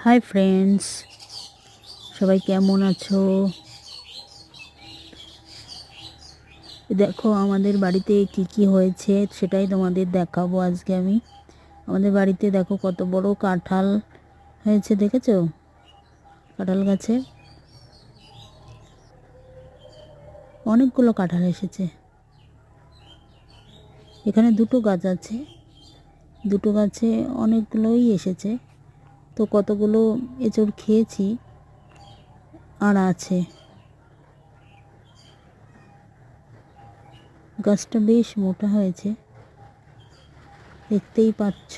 Hi friends, সবাই কেমন আছো? দেখো আমাদের বাড়িতে কি কি হয়েছে সেটাই তোমাদের দেখাবো আজকে আমি। আমাদের বাড়িতে দেখো কত বড় কাঁঠাল হয়েছে, দেখেছো? কাঁঠাল গাছে অনেকগুলো কাঁঠাল এসেছে। এখানে দুটো গাছ আছে, দুটো গাছে অনেকগুলোই এসেছে। তো কতগুলো এঁচড় খেয়েছি আর আছে। গাছটা বেশ মোটা হয়েছে, দেখতেই পাচ্ছ।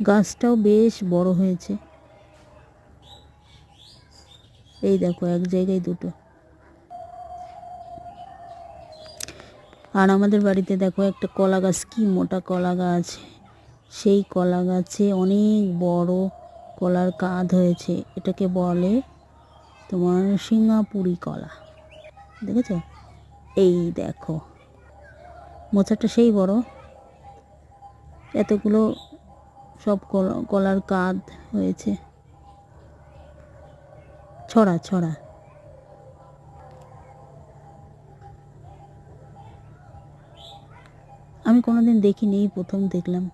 গাছটাও বেশ বড় হয়েছে। এই দেখো এক জায়গায় দুটো। আর আমাদের বাড়িতে দেখো একটা কলা গাছ, কি মোটা কলা গাছ। সেই কলা গাছে অনেক বড় কলার কাঁধ হয়েছে। এটাকে বলে তোমার সিঙ্গাপুরি কলা, দেখেছো? এই দেখো মোচাটা সেই বড়। এতগুলো সব কলার কাঁধ হয়েছে, ছড়া ছড়া। আমি কোনোদিন দেখিনি, প্রথম দেখলাম।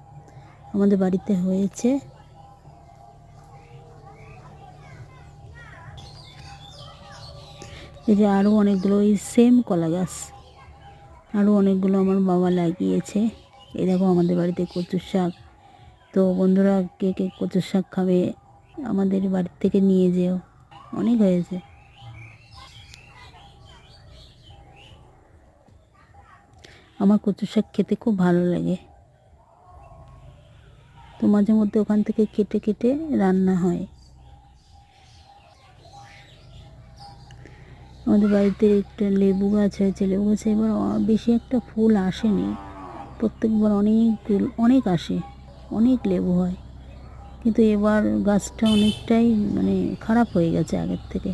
আমাদের বাড়িতে হয়েছে। এই যে আরও অনেকগুলো এই সেম কলা গাছ, আরও অনেকগুলো আমার বাবা লাগিয়েছে। এই দেখো আমাদের বাড়িতে কচুর শাক। তো বন্ধুরা, কে কে কচুর শাক খাবে আমাদের বাড়ির থেকে নিয়ে যেও, অনেক হয়েছে। আমার কচুর শাক খেতে খুব ভালো লাগে। তো মাঝে মধ্যে ওখান থেকে কেটে কেটে রান্না হয়। আমাদের বাড়িতে একটা লেবু গাছ হয়েছে। লেবু গাছে এবার বেশি একটা ফুল আসেনি, প্রত্যেকবার অনেক আসে, অনেক লেবু হয়। কিন্তু এবার গাছটা অনেকটাই খারাপ হয়ে গেছে আগের থেকে,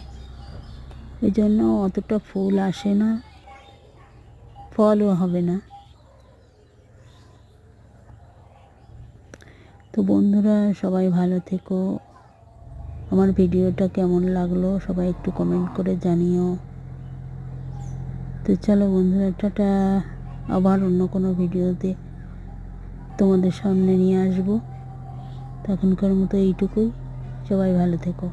ওই জন্য অতটা ফুল আসে না, ফলও হবে না। তো বন্ধুরা, সবাই ভালো থেকো। আমার ভিডিওটা কেমন লাগলো সবাই একটু কমেন্ট করে জানিও। তো চলো বন্ধুরা, টাটা। আবার অন্য কোনো ভিডিওতে তোমাদের সামনে নিয়ে আসবো। তখনকার মতো এইটুকুই। সবাই ভালো থেকো।